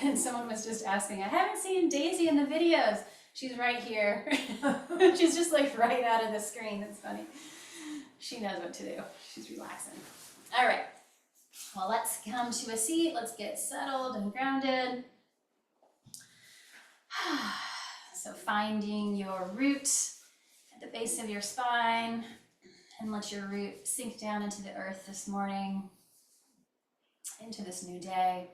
And someone was just asking, I haven't seen Daisy in the videos. She's right here. She's just like right out of the screen. It's funny. She knows what to do. She's relaxing. All right. Well, let's come to a seat. Let's get settled and grounded. So finding your root at the base of your spine, and let your root sink down into the earth this morning, into this new day.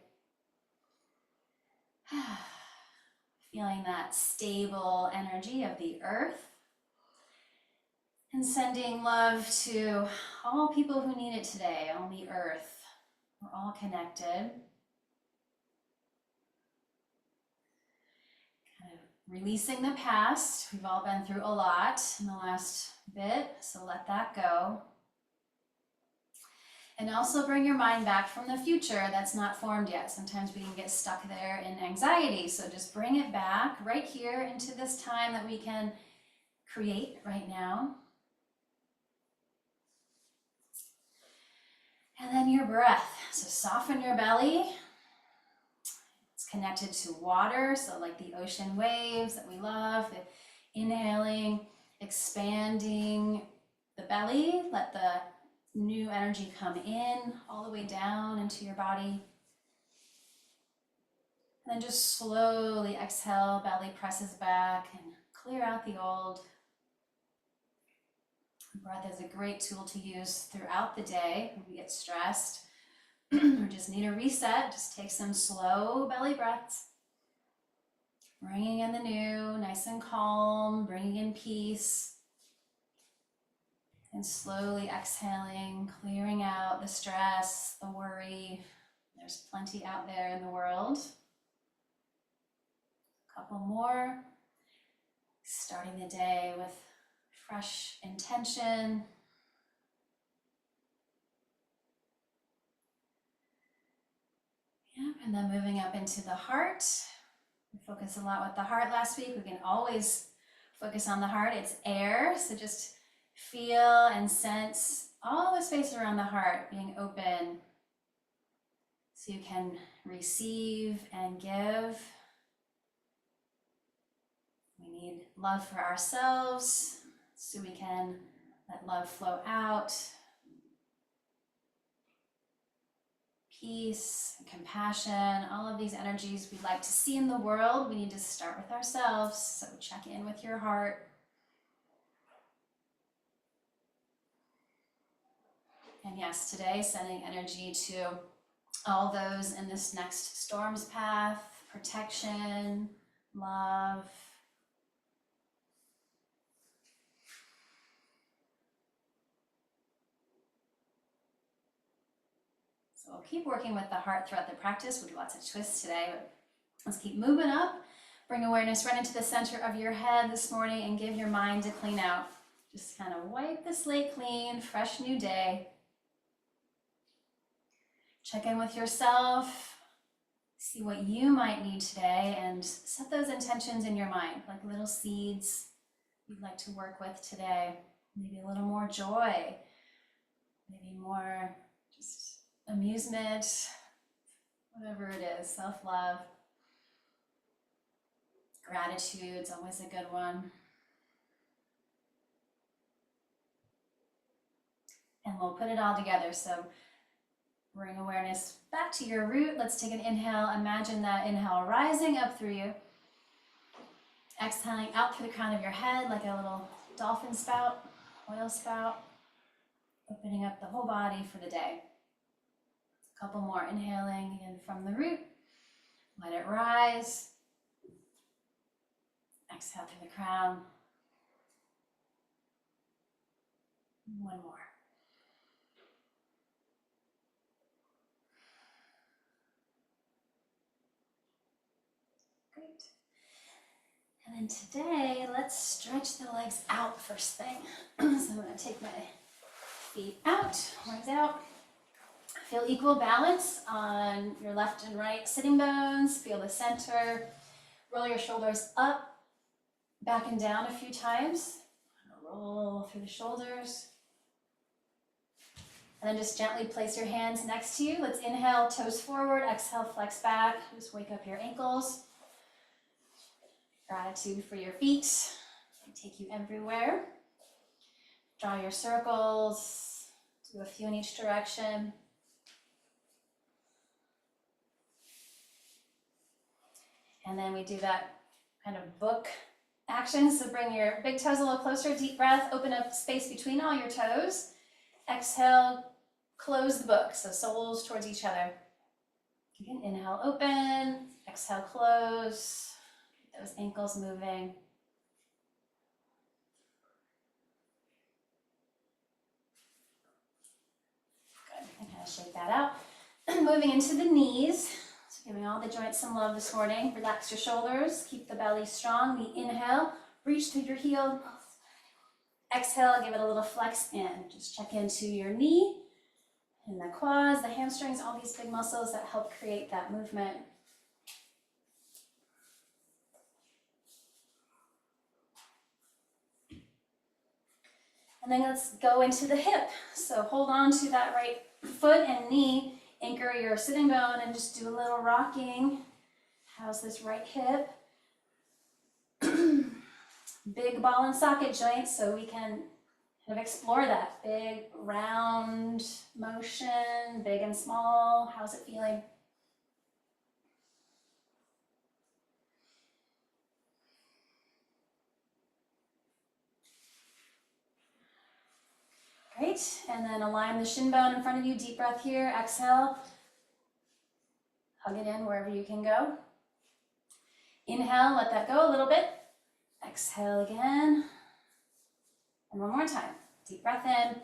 Feeling that stable energy of the earth, and sending love to all people who need it today on the earth. We're all connected. Kind of releasing the past. We've all been through a lot in the last bit, so let that go. And also bring your mind back from the future that's not formed yet. Sometimes we can get stuck there in anxiety, so just bring it back right here into this time that we can create right now. And then your breath. So soften your belly. It's connected to water, so like the ocean waves that we love. Inhaling, expanding the belly. Let the new energy come in all the way down into your body. And then just slowly exhale, belly presses back and clear out the old. Breath is a great tool to use throughout the day when we get stressed or just need a reset. Just take some slow belly breaths, bringing in the new, nice and calm, bringing in peace, and slowly exhaling, clearing out the stress, the worry. There's plenty out there in the world. A couple more, starting the day with fresh intention. Yep, and then moving up into the heart. We focused a lot with the heart last week. We can always focus on the heart. It's air, so just feel and sense all the space around the heart being open so you can receive and give. We need love for ourselves, so we can let love flow out. Peace, compassion, all of these energies we'd like to see in the world. We need to start with ourselves, so check in with your heart. And yes, today sending energy to all those in this next storm's path, protection, love. So we'll keep working with the heart throughout the practice. We'll do lots of twists today, but let's keep moving up. Bring awareness right into the center of your head this morning and give your mind a clean out. Just kind of wipe the slate clean, fresh new day. Check in with yourself. See what you might need today and set those intentions in your mind, like little seeds you'd like to work with today. Maybe a little more joy, maybe more just amusement, whatever it is, self-love. Gratitude's always a good one. And we'll put it all together. So bring awareness back to your root. Let's take an inhale. Imagine that inhale rising up through you. Exhaling out through the crown of your head like a little dolphin spout, oil spout. Opening up the whole body for the day. A couple more. Inhaling in from the root. Let it rise. Exhale through the crown. One more. Great. And then today, let's stretch the legs out first thing. So I'm going to take my feet out, legs out. Feel equal balance on your left and right sitting bones. Feel the center. Roll your shoulders up, back and down a few times. Roll through the shoulders. And then just gently place your hands next to you. Let's inhale, toes forward, exhale, flex back. Just wake up your ankles. Gratitude for your feet. They take you everywhere. Draw your circles. Do a few in each direction. And then we do that kind of book action. So bring your big toes a little closer, deep breath, open up space between all your toes. Exhale, close the book, so soles towards each other. Again, inhale, open, exhale, close. Get those ankles moving. Good, and kind of shake that out. Moving into the knees. Giving all the joints some love this morning. Relax your shoulders, keep the belly strong. We inhale, reach through your heel. Exhale, give it a little flex in. Just check into your knee and the quads, the hamstrings, all these big muscles that help create that movement. And then let's go into the hip. So hold on to that right foot and knee. Anchor your sitting bone and just do a little rocking. How's this right hip? Big ball and socket joint, so we can kind of explore that. Big round motion, big and small. How's it feeling? Great, and then align the shin bone in front of you. Deep breath here, exhale. Hug it in wherever you can go. Inhale, let that go a little bit. Exhale again. And one more time. Deep breath in.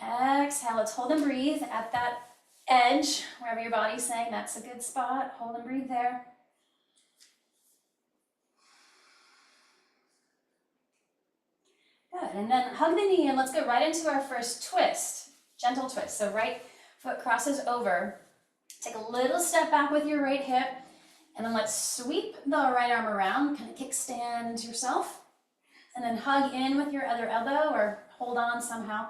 Exhale, let's hold and breathe at that edge, wherever your body's saying that's a good spot. Hold and breathe there. Good, and then hug the knee and let's go right into our first twist. Gentle twist, so right foot crosses over. Take a little step back with your right hip, and then let's sweep the right arm around, kind of kickstand yourself, and then hug in with your other elbow or hold on somehow.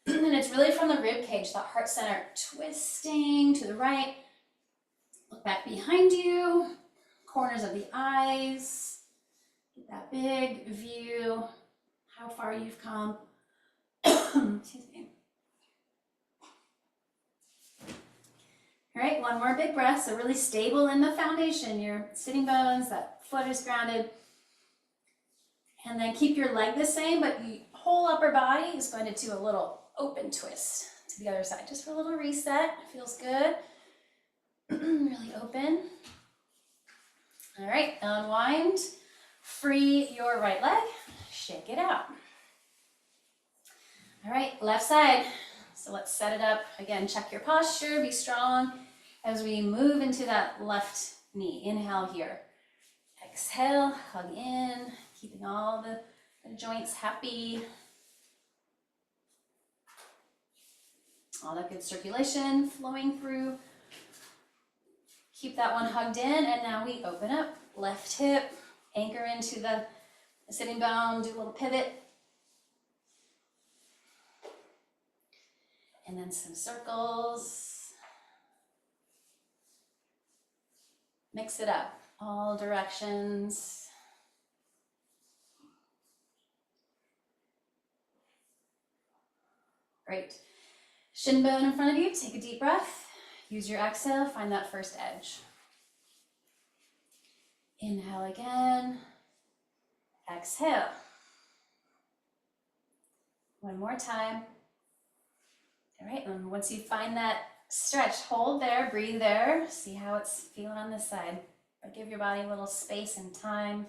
And it's really from the rib cage, that heart center, twisting to the right. Look back behind you, corners of the eyes, get that big view, how far you've come. Excuse me. All right, one more big breath. So really stable in the foundation, your sitting bones, that foot is grounded. And then keep your leg the same, but your whole upper body is going to do a little open twist to the other side. Just for a little reset, feels good. Really open. All right, unwind. Free your right leg, shake it out. All right, left side. So let's set it up. Again, check your posture, be strong as we move into that left knee. Inhale here. Exhale, hug in, keeping all the joints happy. All that good circulation flowing through. Keep that one hugged in, and now we open up. Left hip, anchor into the sitting bone, do a little pivot. And then some circles. Mix it up, all directions. Great. Shin bone in front of you, take a deep breath. Use your exhale, find that first edge. Inhale again. Exhale. One more time. All right, and once you find that stretch, hold there, breathe there, see how it's feeling on this side. But give your body a little space and time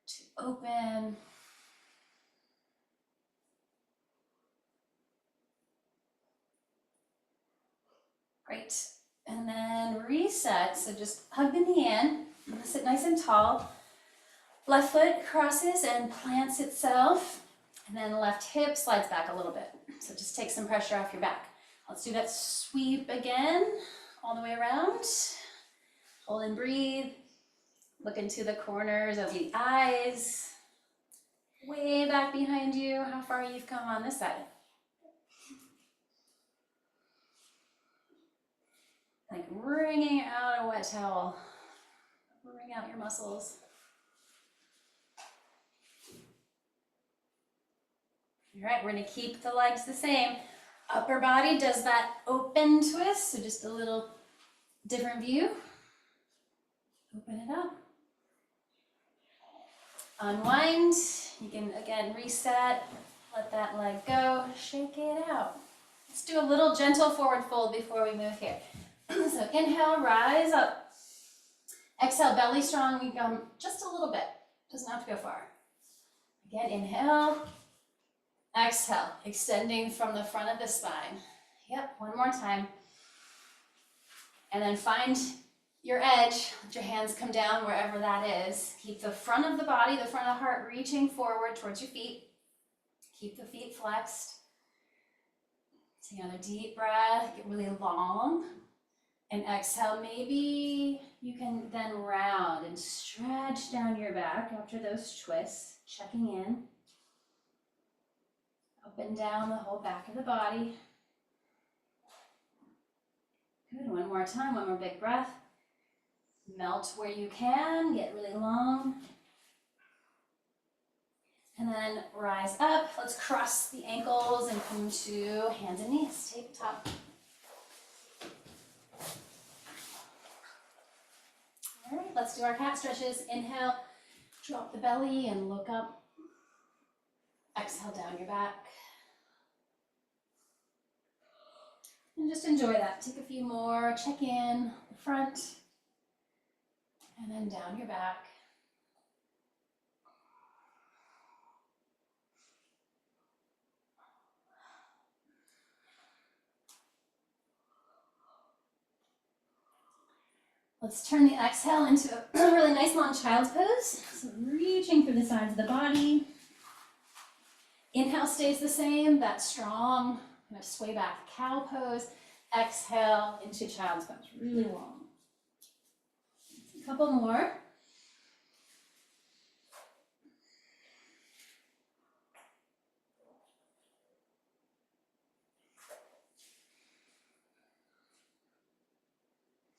to open. Great, and then reset, so just hug the knee in, sit nice and tall. Left foot crosses and plants itself. And then left hip slides back a little bit. So just take some pressure off your back. Let's do that sweep again, all the way around. Hold and breathe. Look into the corners of the eyes. Way back behind you, how far you've come on this side. Like wringing out a wet towel. Wring out your muscles. All right, we're gonna keep the legs the same. Upper body does that open twist, so just a little different view. Open it up. Unwind. You can, again, reset. Let that leg go. Shake it out. Let's do a little gentle forward fold before we move here. So inhale, rise up. Exhale, belly strong. We come just a little bit. Doesn't have to go far. Again, inhale. Exhale, extending from the front of the spine. Yep, one more time. And then find your edge. Let your hands come down wherever that is. Keep the front of the body, the front of the heart reaching forward towards your feet. Keep the feet flexed. Take another deep breath, get really long. And exhale, maybe you can then round and stretch down your back after those twists, checking in. Up and down the whole back of the body. Good, one more time, one more big breath. Melt where you can, get really long. And then rise up. Let's cross the ankles and come to hands and knees, tabletop. All right, let's do our cat stretches. Inhale, drop the belly and look up. Exhale, down your back. And just enjoy that. Take a few more, check in, the front, and then down your back. Let's turn the exhale into a really nice long child's pose. So reaching through the sides of the body. Inhale stays the same, that strong, kind of sway back cow pose. Exhale into child's pose, really long. A couple more.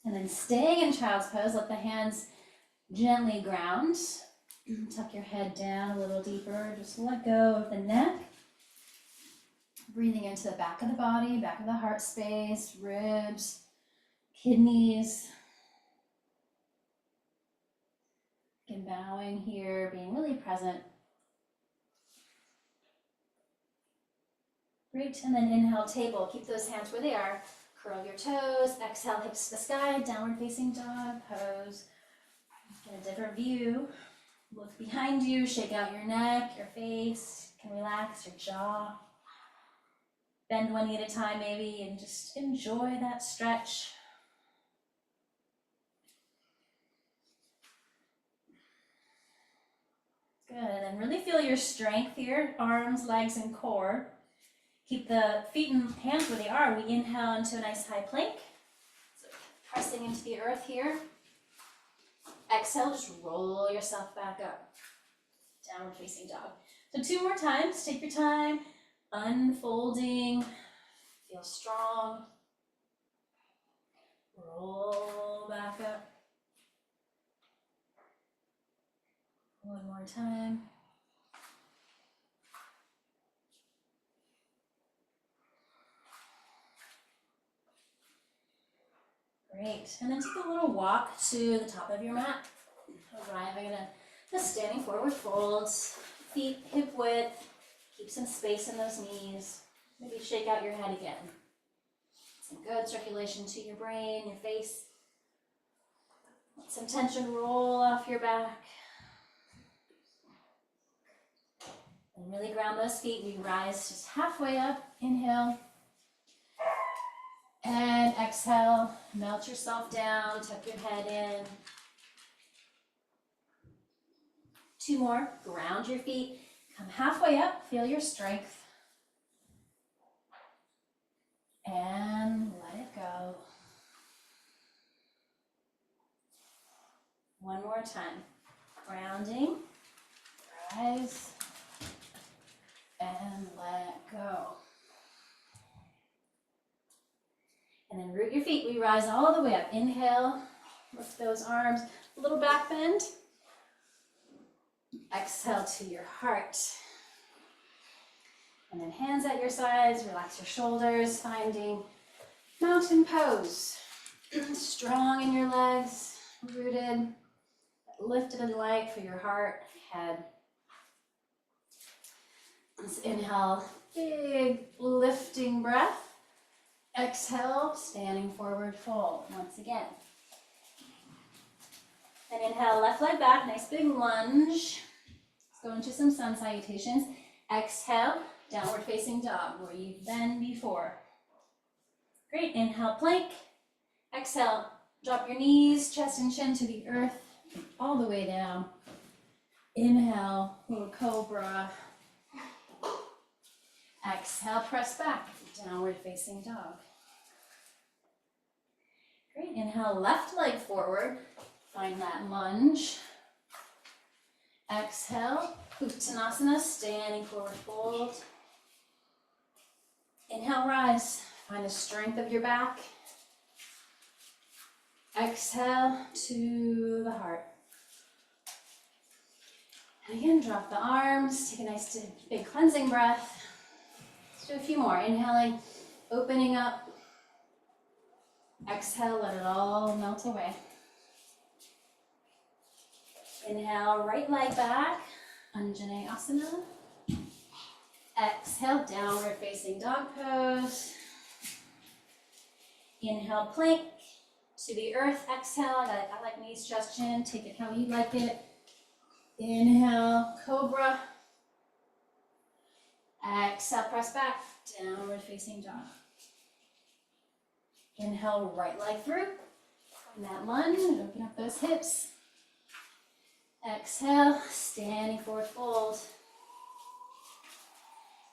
And then staying in child's pose, let the hands gently ground. Tuck your head down a little deeper, just let go of the neck. Breathing into the back of the body, back of the heart space, ribs, kidneys. And bowing here, being really present. Great, and then inhale, table. Keep those hands where they are. Curl your toes. Exhale, hips to the sky, downward facing dog pose. Get a different view. Look behind you, shake out your neck, your face. You can relax your jaw. Bend one knee at a time maybe, and just enjoy that stretch. Good, and then really feel your strength here, arms, legs, and core. Keep the feet and hands where they are. We inhale into a nice high plank. So pressing into the earth here. Exhale, just roll yourself back up. Downward facing dog. So 2 more times, take your time. Unfolding, feel strong. Roll back up. One more time. Great, and then take a little walk to the top of your mat. Arriving at a standing forward fold, feet hip width. Keep some space in those knees. Maybe shake out your head again. Some good circulation to your brain, your face. Let some tension roll off your back. And really ground those feet. We rise just halfway up. Inhale. And exhale. Melt yourself down. Tuck your head in. 2 more. Ground your feet. Come halfway up, feel your strength. And let it go. One more time. Grounding, rise, and let go. And then root your feet. We rise all the way up. Inhale, lift those arms, a little back bend. Exhale to your heart. And then hands at your sides, relax your shoulders, finding mountain pose. Strong in your legs, rooted, lifted and light for your heart, head. Let's inhale, big lifting breath. Exhale, standing forward fold once again. And inhale, left leg back, nice big lunge. Let's go into some sun salutations. Exhale, downward facing dog, where you've been before. Great, inhale, plank. Exhale, drop your knees, chest and chin to the earth, all the way down. Inhale, little cobra. Exhale, press back, downward facing dog. Great, inhale, left leg forward, find that lunge. Exhale, Uttanasana, standing forward fold. Inhale, rise, find the strength of your back. Exhale to the heart. And again, drop the arms, take a nice big cleansing breath. Let's do a few more. Inhaling, opening up. Exhale, let it all melt away. Inhale, right leg back, Anjaneyasana. Exhale, downward facing dog pose. Inhale, plank to the earth. Exhale, I like knees, chest, chin. Take it how you like it. Inhale, cobra. Exhale, press back, downward facing dog. Inhale, right leg through. Find that lunge, open up those hips. Exhale, standing forward fold.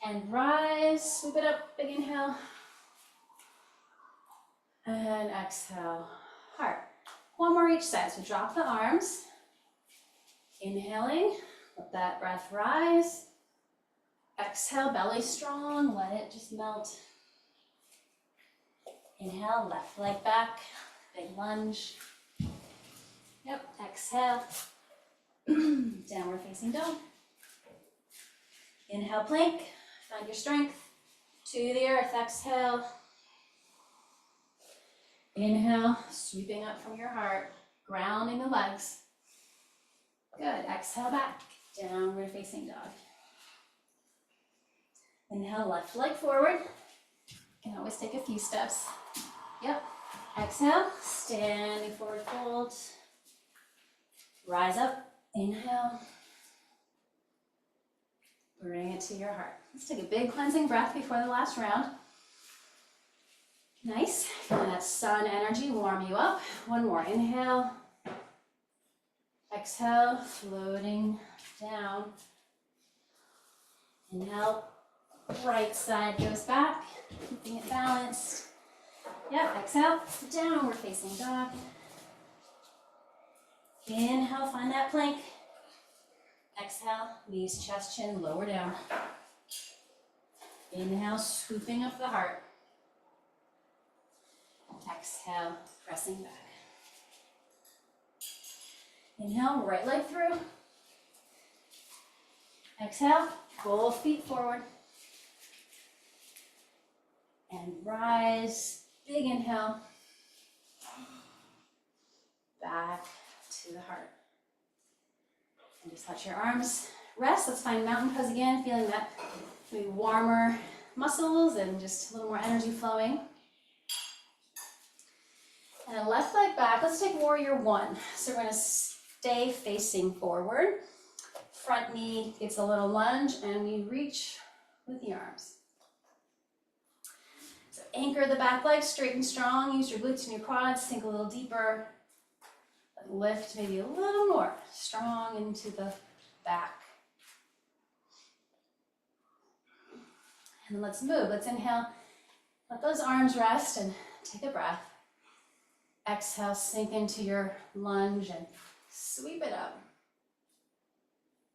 And rise, sweep it up, big inhale. And exhale, heart. One more each side, so drop the arms. Inhaling, let that breath rise. Exhale, belly strong, let it just melt. Inhale, left leg back, big lunge. Yep, exhale, downward facing dog. Inhale, plank, find your strength. To the earth, exhale. Inhale, sweeping up from your heart, grounding the legs. Good, exhale back, downward facing dog. Inhale, left leg forward. You can always take a few steps. Yep, exhale, standing forward fold. Rise up, inhale. Bring it to your heart. Let's take a big cleansing breath before the last round. Nice, feeling that sun energy warm you up. One more, inhale. Exhale, floating down. Inhale, right side goes back, keeping it balanced. Yep, exhale, downward facing dog. Inhale, find that plank. Exhale, knees, chest, chin, lower down. Inhale, scooping up the heart. Exhale, pressing back. Inhale, right leg through. Exhale, both feet forward. And rise, big inhale. Back to the heart. And just let your arms rest. Let's find mountain pose again, feeling that maybe warmer muscles and just a little more energy flowing. And then left leg back. Let's take warrior one. So we're going to stay facing forward. Front knee gets a little lunge and we reach with the arms. So anchor the back leg straight and strong. Use your glutes and your quads. Sink a little deeper. Lift maybe a little more. Strong into the back. And then let's move. Let's inhale. Let those arms rest and take a breath. Exhale, sink into your lunge and sweep it up.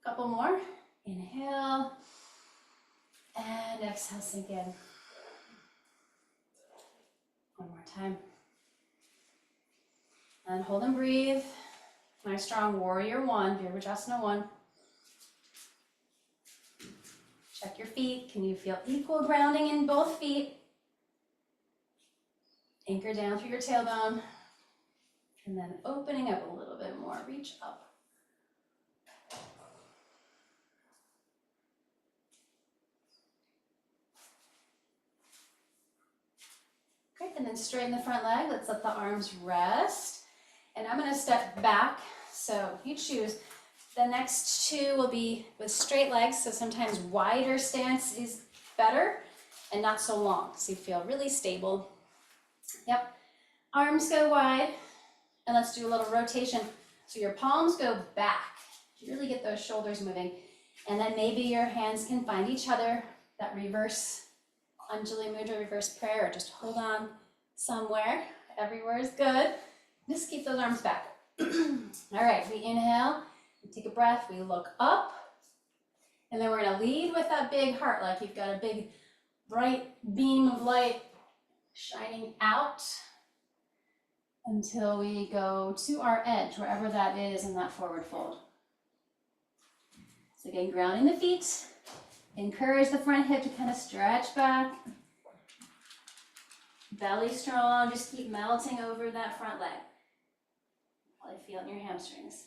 Couple more. Inhale. And exhale, sink in. One more time. And hold and breathe. Nice strong warrior one, Virabhadrasana 1. Check your feet. Can you feel equal grounding in both feet? Anchor down through your tailbone. And then opening up a little bit more, reach up. Great, and then straighten the front leg. Let's let the arms rest. And I'm gonna step back, so you choose. The next two will be with straight legs, so sometimes wider stance is better and not so long, so you feel really stable. Yep, arms go wide, and let's do a little rotation. So your palms go back, you really get those shoulders moving, and then maybe your hands can find each other, that reverse Anjali Mudra, reverse prayer, or just hold on somewhere. Everywhere is good. Just keep those arms back. All right, we inhale, we take a breath, we look up, and then we're gonna lead with that big heart, like you've got a big bright beam of light shining out until we go to our edge, wherever that is in that forward fold. So again, grounding the feet, encourage the front hip to kind of stretch back. Belly strong, just keep melting over that front leg. Probably feel it in your hamstrings.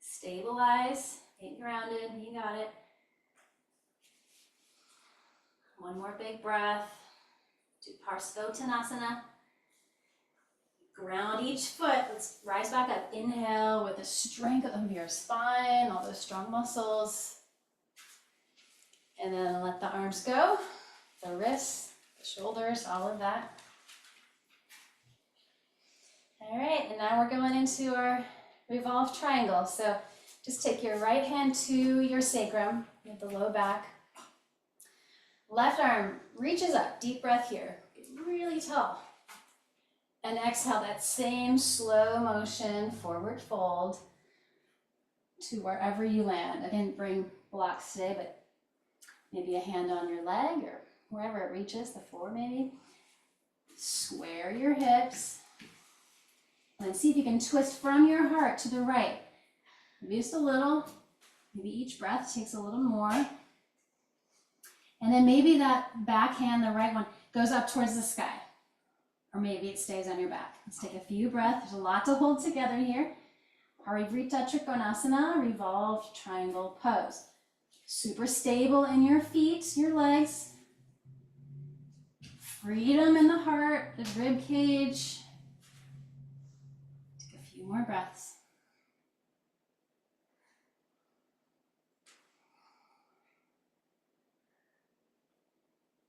Stabilize, get grounded, you got it. One more big breath. Do Parsvottanasana. Ground each foot. Let's rise back up. Inhale with the strength of your spine, all those strong muscles. And then let the arms go, the wrists, the shoulders, all of that. All right, and now we're going into our revolved triangle. So just take your right hand to your sacrum with the low back. Left arm reaches up, deep breath here, get really tall. And exhale that same slow motion forward fold to wherever you land. I didn't bring blocks today, but maybe a hand on your leg or wherever it reaches, the floor maybe. Square your hips. And then see if you can twist from your heart to the right. Maybe just a little, maybe each breath takes a little more. And then maybe that back hand, the right one, goes up towards the sky. Or maybe it stays on your back. Let's take a few breaths. There's a lot to hold together here. Parivrtta Trikonasana, revolved triangle pose. Super stable in your feet, your legs. Freedom in the heart, the rib cage. Take a few more breaths.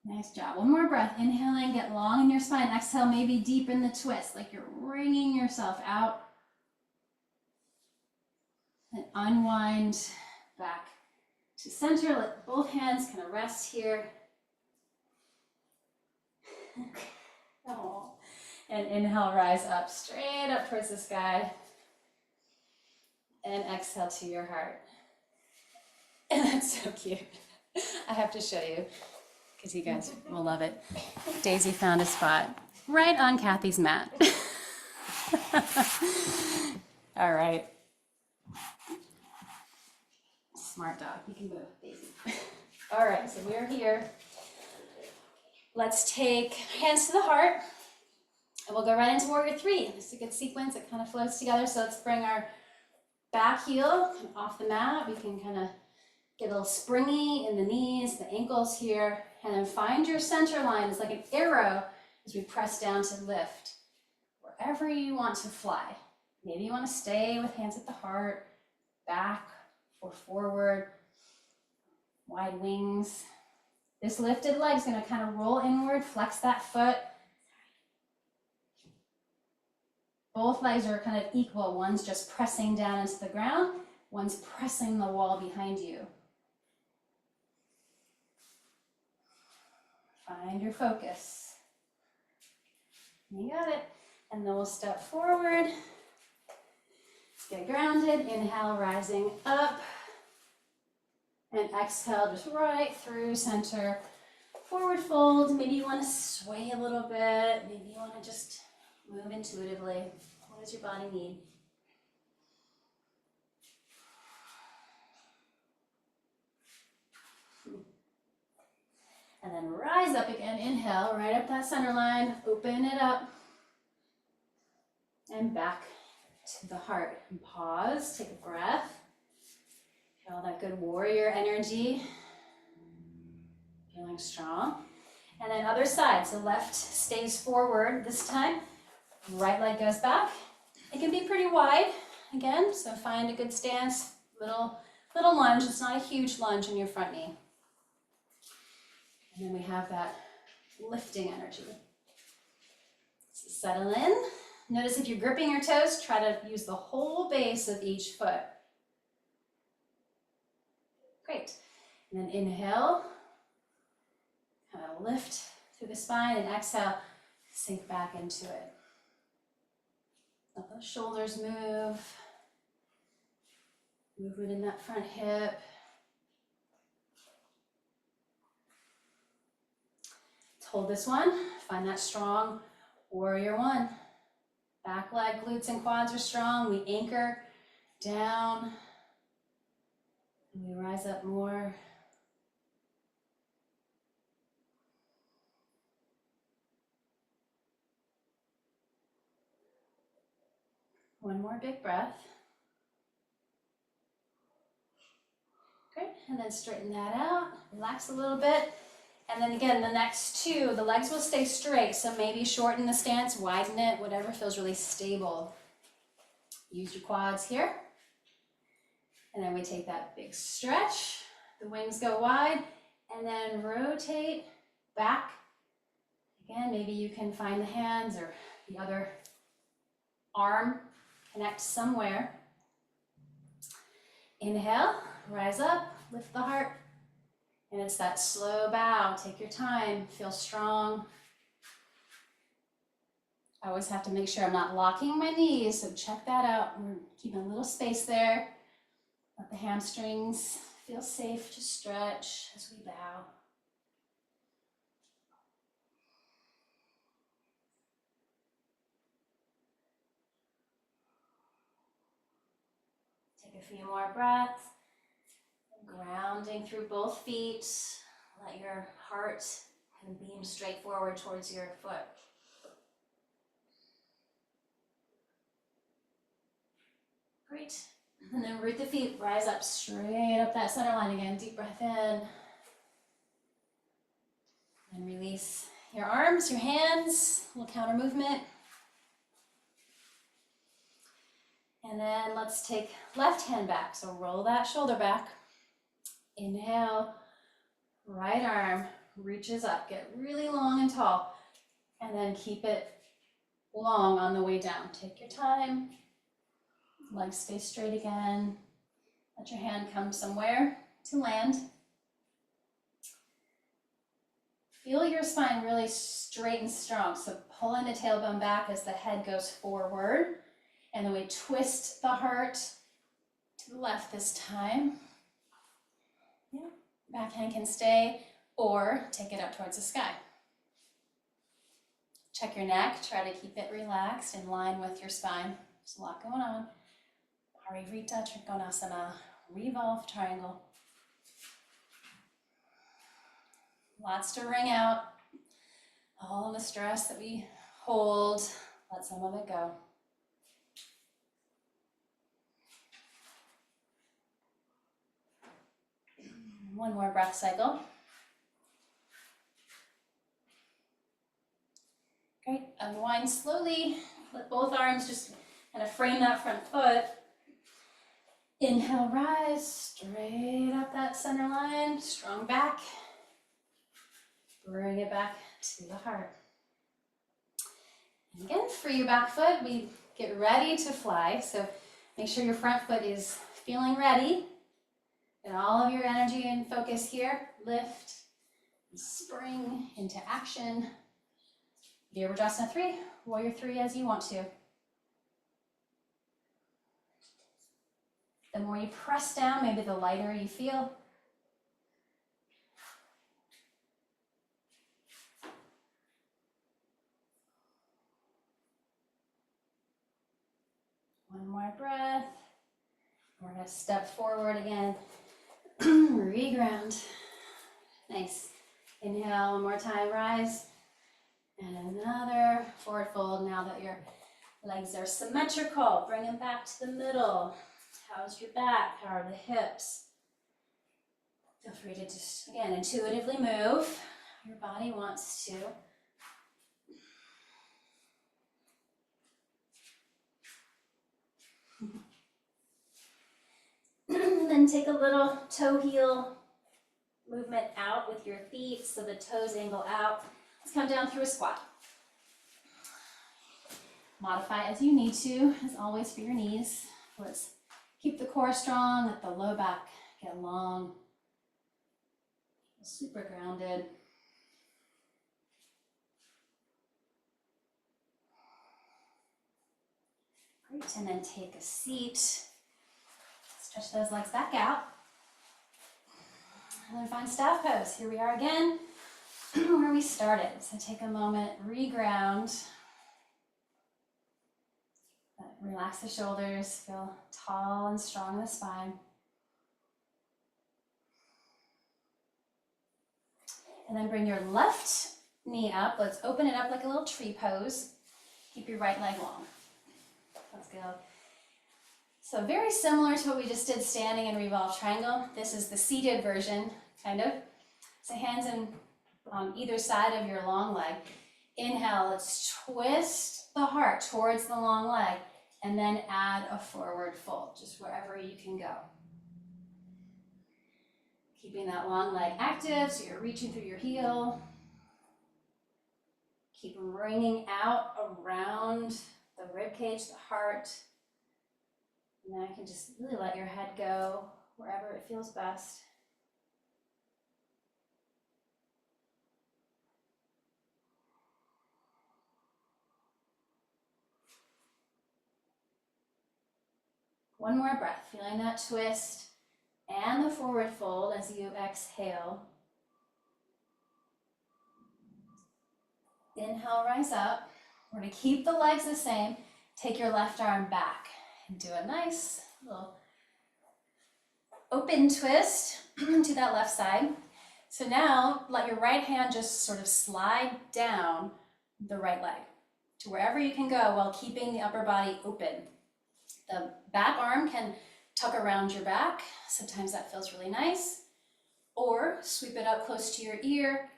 Nice job. One more breath. Inhaling, get long in your spine. Exhale, maybe deep in the twist, like you're wringing yourself out. And unwind back to center. Let both hands kind of rest here. Oh. And inhale, rise up, straight up towards the sky. And exhale to your heart. And that's so cute. I have to show you, because you guys will love it. Daisy found a spot right on Kathy's mat. All right. Smart dog, you can move, Daisy. All right, so we're here. Let's take hands to the heart, and we'll go right into warrior three. It's a good sequence, it kind of flows together. So let's bring our back heel off the mat. We can kind of get a little springy in the knees, the ankles here, and then find your center line. It's like an arrow as we press down to lift. Wherever you want to fly. Maybe you want to stay with hands at the heart, back or forward, wide wings. This lifted leg is going to kind of roll inward, flex that foot. Both legs are kind of equal. One's just pressing down into the ground, one's pressing the wall behind you. Find your focus. You got it. And then we'll step forward. Get grounded. Inhale, rising up. And exhale, just right through center. forward fold. Maybe you want to sway a little bit. Maybe you want to just move intuitively. What does your body need? And then rise up again. Inhale, right up that center line. Open it up. And back to the heart. And pause, take a breath. Feel that good warrior energy. Feeling strong. And then other side. So left stays forward this time. Right leg goes back. It can be pretty wide again. So find a good stance. Little lunge. It's not a huge lunge in your front knee. And then we have that lifting energy. So settle in. Notice if you're gripping your toes, try to use the whole base of each foot. Great. And then inhale, kind of lift through the spine, and exhale, sink back into it. Let those shoulders move. Movement in that front hip. Let's hold this one. Find that strong warrior one. Back leg, glutes, and quads are strong. We anchor down. And we rise up more. One more big breath. Great, and then straighten that out. Relax a little bit. And then again, the next two, the legs will stay straight. So maybe shorten the stance, widen it, whatever feels really stable. Use your quads here. And then we take that big stretch. The wings go wide. And then rotate back. Again, maybe you can find the hands or the other arm. Connect somewhere. Inhale, rise up, lift the heart. And it's that slow bow. Take your time, feel strong. I always have to make sure I'm not locking my knees, so check that out. We're keeping a little space there. Let the hamstrings feel safe to stretch as we bow. Take a few more breaths. Grounding through both feet. Let your heart kind of beam straight forward towards your foot. Great. And then root the feet, rise up straight up that center line again. Deep breath in. And release your arms, your hands, a little counter movement. And then let's take left hand back. So roll that shoulder back. Inhale, right arm reaches up. Get really long and tall. And then keep it long on the way down. Take your time. Legs stay straight again. Let your hand come somewhere to land. Feel your spine really straight and strong. So pulling the tailbone back as the head goes forward. And then we twist the heart to the left this time. Yeah. Back hand can stay or take it up towards the sky. Check your neck. Try to keep it relaxed in line with your spine. There's a lot going on. Parivrita Trikonasana, revolved triangle. Lots to wring out. All the stress that we hold, let some of it go. One more breath cycle. Great, unwind slowly. Let both arms just kind of frame that front foot. Inhale, rise, straight up that center line, strong back. Bring it back to the heart. And again, for your back foot, we get ready to fly. So make sure your front foot is feeling ready. Get all of your energy and focus here. Lift, and spring into action. Virabhadrasana 3, Warrior 3 as you want to. The more you press down, maybe the lighter you feel. more breath. We're gonna step forward again. Reground. Nice. Inhale, one more time, rise. And another forward fold. Now that your legs are symmetrical, bring them back to the middle. How's your back? How are the hips? Feel free to just, again, intuitively move. Your body wants to. Then take a little toe heel movement out with your feet so the toes angle out. Let's come down through a squat. Modify as you need to, as always for your knees. Let's keep the core strong, let the low back get long. Super grounded. Great, and then take a seat. Stretch those legs back out. And then find staff pose. Here we are again, where we started. So take a moment, reground. Relax the shoulders, feel tall and strong in the spine. And then bring your left knee up. Let's open it up like a little tree pose. Keep your right leg long. Let's go. So very similar to what we just did standing in revolved triangle. This is the seated version, kind of. So hands on either side of your long leg. Inhale, let's twist the heart towards the long leg and then add a forward fold, just wherever you can go. Keeping that long leg active, so you're reaching through your heel. Keep wringing out around the rib cage, the heart. And now you can just really let your head go wherever it feels best. One more breath, feeling that twist and the forward fold as you exhale. Inhale, rise up. We're going to keep the legs the same. Take your left arm back and do a nice little open twist to that left side. So now let your right hand just sort of slide down the right leg to wherever you can go while keeping the upper body open. The back arm can tuck around your back. Sometimes that feels really nice. Or sweep it up close to your ear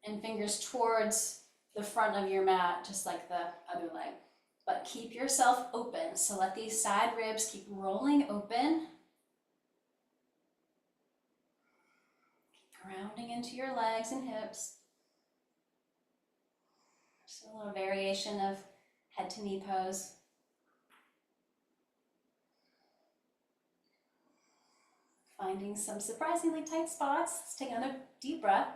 and fingers towards the front of your mat, just like the other leg. But keep yourself open. So let these side ribs keep rolling open. Keep grounding into your legs and hips. Just a little variation of head to knee pose. Finding some surprisingly tight spots. Let's take another deep breath.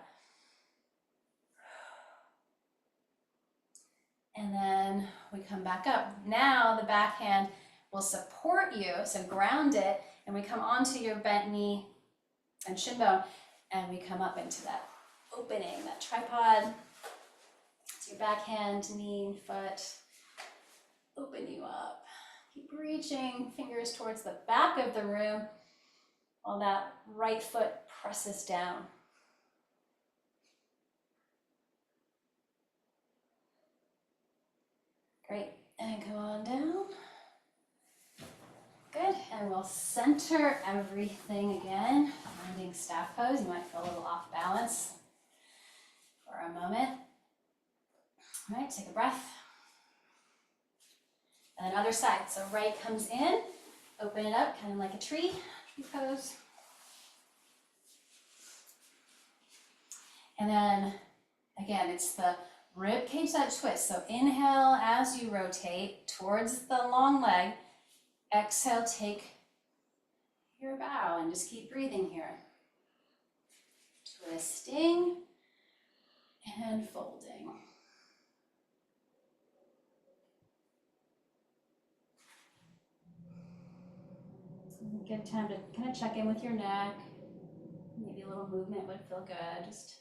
And then we come back up. Now the back hand will support you, so ground it, and we come onto your bent knee and shin bone, and we come up into that opening, that tripod. So your back hand, knee, and foot, open you up. Keep reaching, fingers towards the back of the room, while that right foot presses down. Great, and come on down. Good, and we'll center everything again. Finding staff pose, you might feel a little off balance for a moment. All right, take a breath. And then other side, so right comes in, open it up, kind of like a tree pose. And then, again, it's the rib cage that twist. So inhale as you rotate towards the long leg. Exhale, take your bow and just keep breathing here. Twisting and folding. Good time to kind of check in with your neck. Maybe a little movement would feel good. Just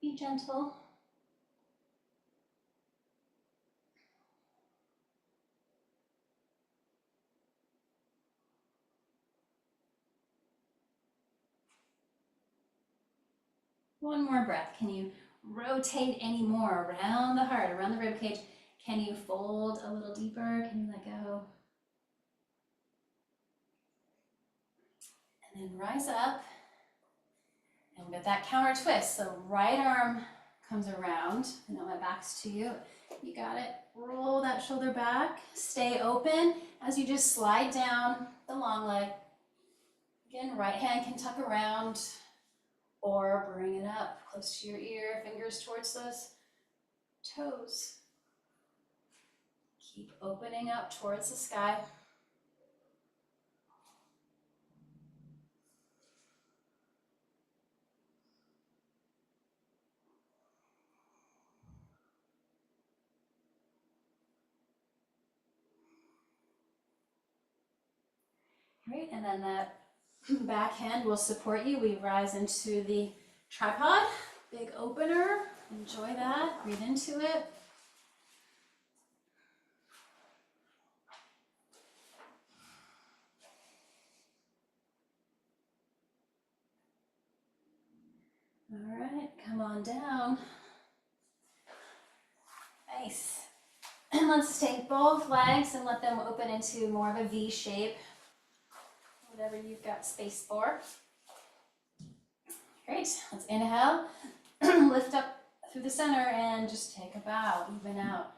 be gentle. One more breath. Can you rotate any more around the heart, around the rib cage? Can you fold a little deeper? Can you let go? And then rise up. And we'll get that counter twist. So right arm comes around. I know my back's to you. You got it. Roll that shoulder back. Stay open as you just slide down the long leg. Again, right hand can tuck around or bring it up close to your ear, fingers towards those toes. Keep opening up towards the sky. Great, and then that back hand will support you. We rise into the tripod, big opener. Enjoy that, breathe into it. All right, come on down. Nice. And let's take both legs and let them open into more of a V shape, whatever you've got space for. Great, let's inhale, lift up through the center and just take a bow, even out,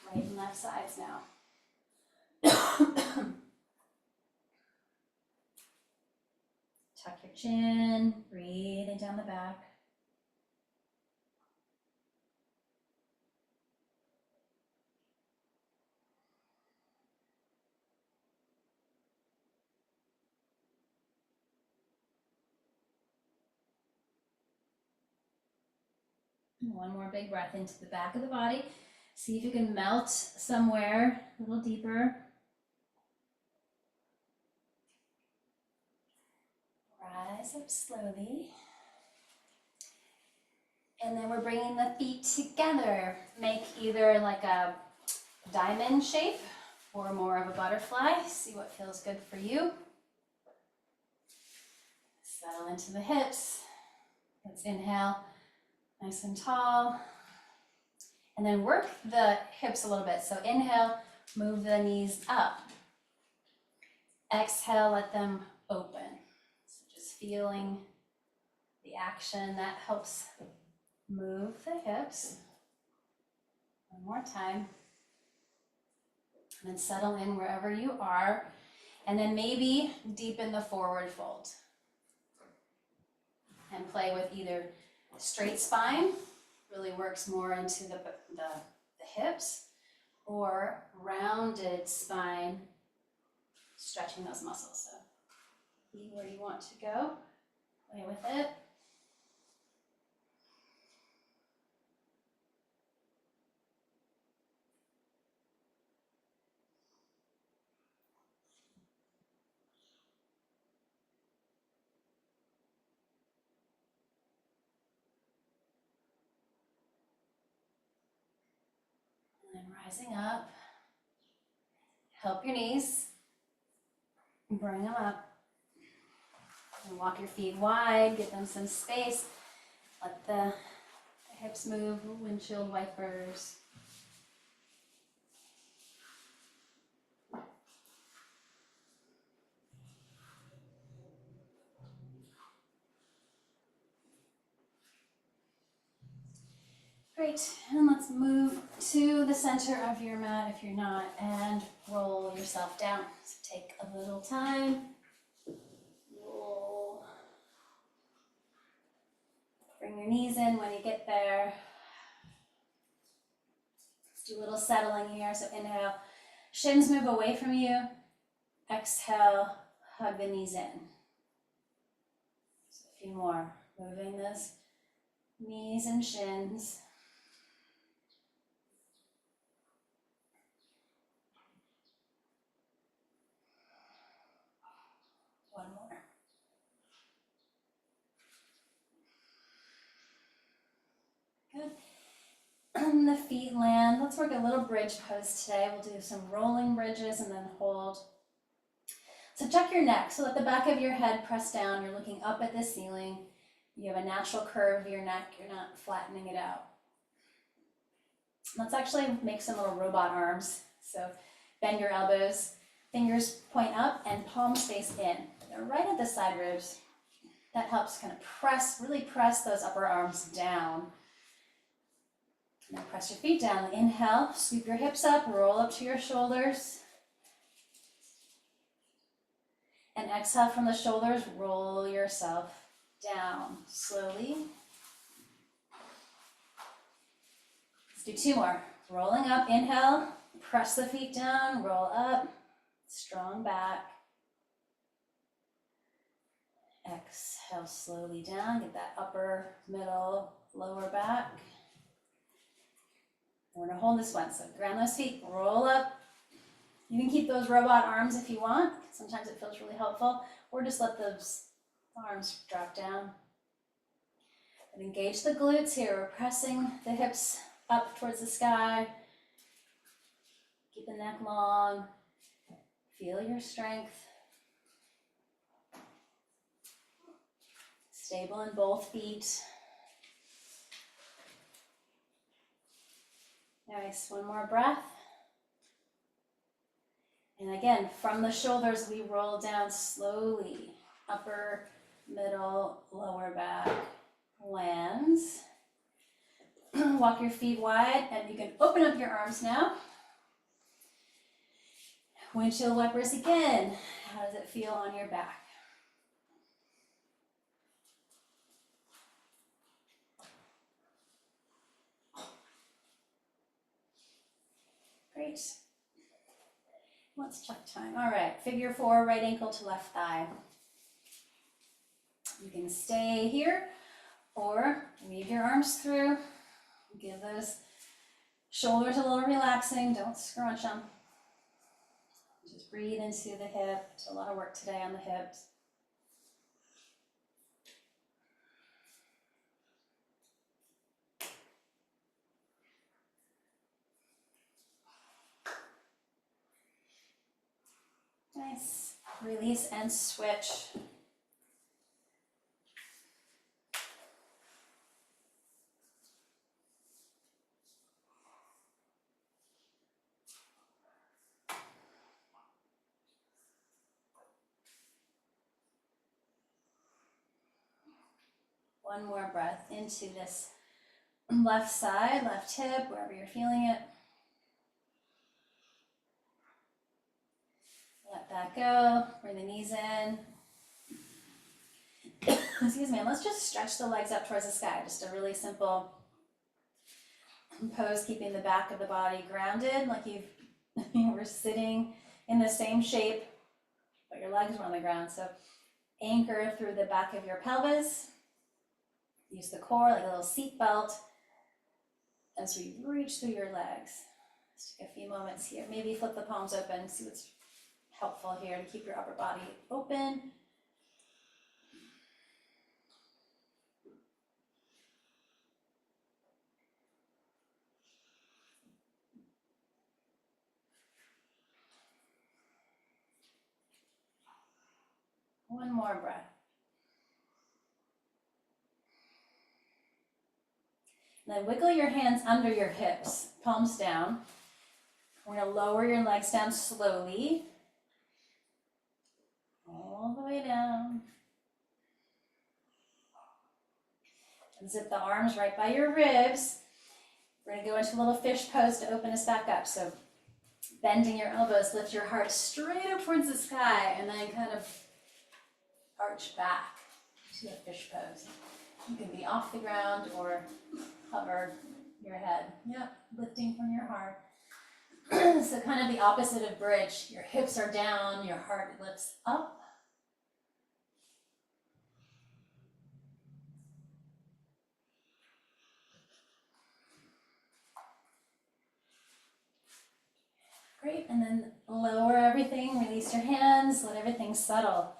right and left sides now. Tuck your chin, breathing down the back. One more big breath into the back of the body. See if you can melt somewhere a little deeper. Rise up slowly. And then we're bringing the feet together. Make either like a diamond shape or more of a butterfly. See what feels good for you. Settle into the hips. Let's inhale. Nice and tall. And then work the hips a little bit. So inhale, move the knees up. Exhale, let them open. So just feeling the action that helps move the hips. One more time. And then settle in wherever you are. And then maybe deepen the forward fold. And play with either straight spine, really works more into the hips, or rounded spine, stretching those muscles. So be where you want to go, play with it. And then rising up, help your knees, bring them up, and walk your feet wide, give them some space, let the hips move, windshield wipers. Great, and let's move to the center of your mat if you're not, and roll yourself down. So take a little time, roll. Bring your knees in when you get there. Let's do a little settling here. So inhale, shins move away from you. Exhale, hug the knees in. So a few more, moving those knees and shins. One more. Good. And the feet land. Let's work a little bridge pose today. We'll do some rolling bridges and then hold. So tuck your neck. So let the back of your head press down. You're looking up at the ceiling. You have a natural curve of your neck, you're not flattening it out. Let's actually make some little robot arms. So bend your elbows, fingers point up and palms face in. They're right at the side ribs. That helps kind of press, really press those upper arms down. Now press your feet down. Inhale, scoop your hips up, roll up to your shoulders. And exhale from the shoulders, roll yourself down slowly. Let's do two more. Rolling up, inhale, press the feet down, roll up, strong back. Exhale slowly down, get that upper, middle, lower back. We're gonna hold this one, so ground those feet, roll up. You can keep those robot arms if you want. Sometimes it feels really helpful, or just let those arms drop down. And engage the glutes here. We're pressing the hips up towards the sky. Keep the neck long. Feel your strength. Stable in both feet. Nice, one more breath. And again, from the shoulders, we roll down slowly. Upper, middle, lower back, lands. Walk your feet wide, and you can open up your arms now. Windshield wipers again. How does it feel on your back? Great. Let's check time. All right, figure four, right ankle to left thigh. You can stay here or weave your arms through. Give those shoulders a little relaxing. Don't scrunch them. Just breathe into the hip. There's a lot of work today on the hips. Nice. Release and switch. One more breath into this left side, left hip, wherever you're feeling it. Let that go, bring the knees in. Excuse me, and let's just stretch the legs up towards the sky. Just a really simple pose, keeping the back of the body grounded, like you were sitting in the same shape, but your legs were on the ground. So anchor through the back of your pelvis. Use the core like a little seat belt as we reach through your legs. Let's take a few moments here. Maybe flip the palms open, see what's helpful here to keep your upper body open. One more breath. And then wiggle your hands under your hips, palms down. We're going to lower your legs down slowly. All the way down. And zip the arms right by your ribs. We're going to go into a little fish pose to open us back up. So bending your elbows, lift your heart straight up towards the sky, and then kind of arch back to a fish pose. You can be off the ground or hover your head. Yep, lifting from your heart. So kind of the opposite of bridge. Your hips are down, your heart lifts up. Great, and then lower everything, release your hands, let everything settle.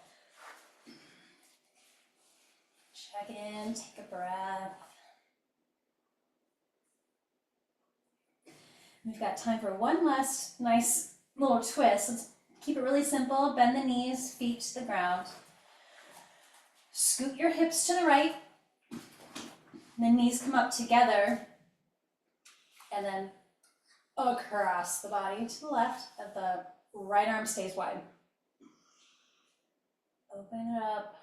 Check in, take a breath. We've got time for one last nice little twist. Let's keep it really simple. Bend the knees, feet to the ground. Scoot your hips to the right. And the knees come up together and then across the body to the left, and the right arm stays wide. Open it up.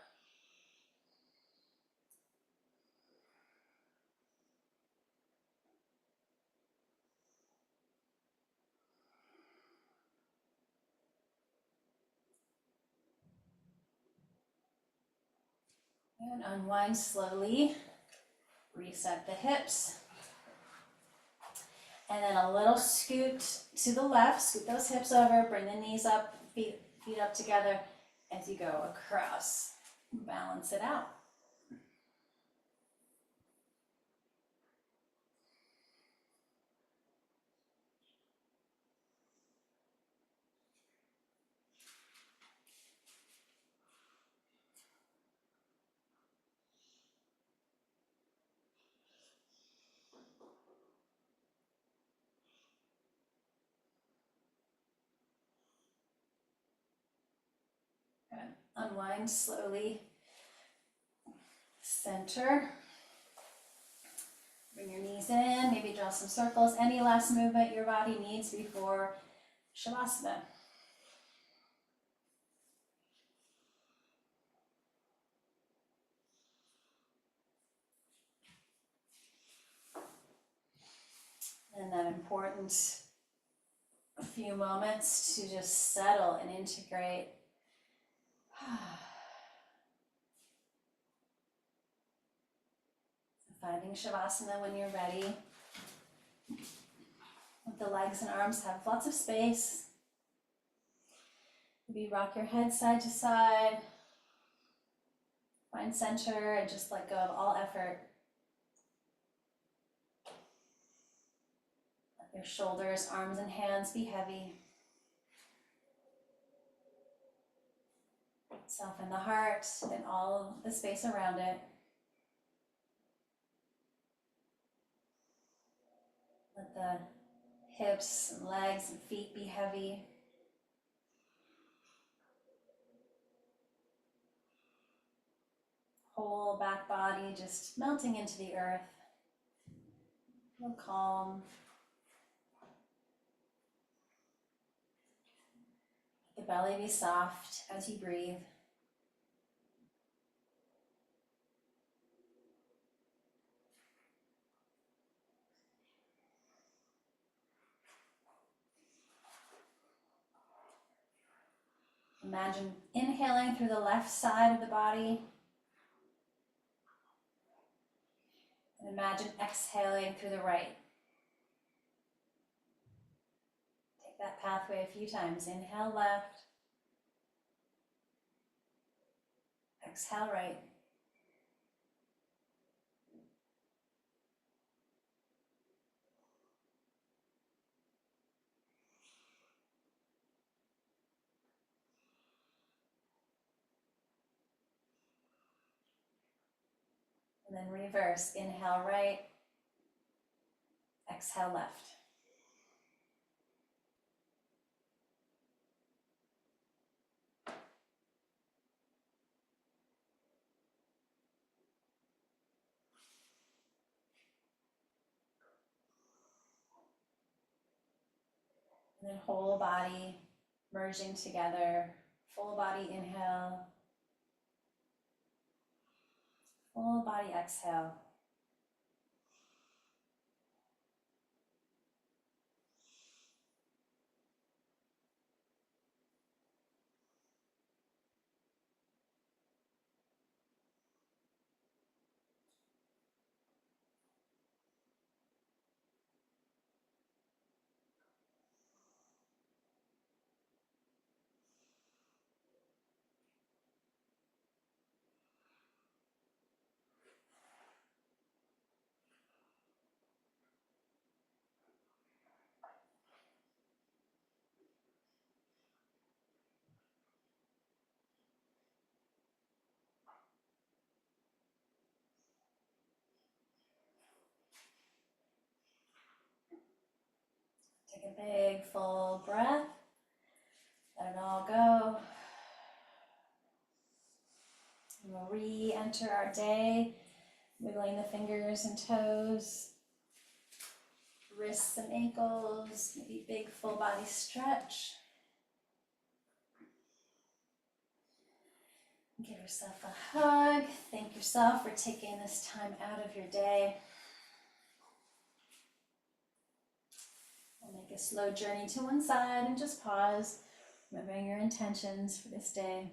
And unwind slowly. Reset the hips. And then a little scoot to the left, scoot those hips over, bring the knees up, feet up together as you go across. Balance it out. Good. Unwind slowly. Center. Bring your knees in, maybe draw some circles. Any last movement your body needs before Shavasana. And that important few moments to just settle and integrate. Finding Shavasana when you're ready. Let the legs and arms have lots of space. Maybe rock your head side to side. Find center and just let go of all effort. Let your shoulders, arms, and hands be heavy. Soften the heart and all the space around it. Let the hips and legs and feet be heavy. Whole back body just melting into the earth. Feel calm. Let the belly be soft as you breathe. Imagine inhaling through the left side of the body. And imagine exhaling through the right. Take that pathway a few times. Inhale left. Exhale right. And then reverse. Inhale right. Exhale left. And then whole body merging together. Full body inhale. Full body exhale. Take a big full breath. Let it all go. And we'll re-enter our day Wiggling the fingers and toes, wrists and ankles, maybe big full body stretch. Give yourself a hug. Thank yourself for taking this time out of your day. We'll make a slow journey to one side and just pause, remembering your intentions for this day.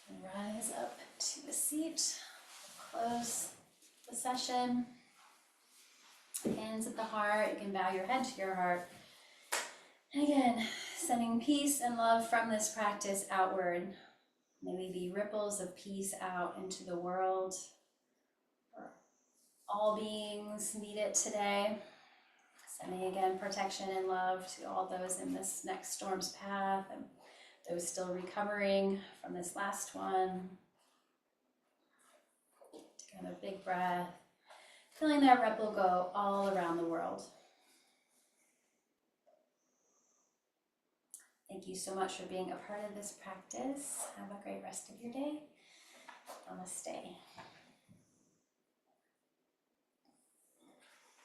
And rise up to a seat. Close the session. Hands at the heart. You can bow your head to your heart. And again, sending peace and love from this practice outward. May we be ripples of peace out into the world. All beings need it today. Sending again protection and love to all those in this next storm's path and those still recovering from this last one. Take another big breath. Feeling that ripple go all around the world. Thank you so much for being a part of this practice. Have a great rest of your day. Namaste.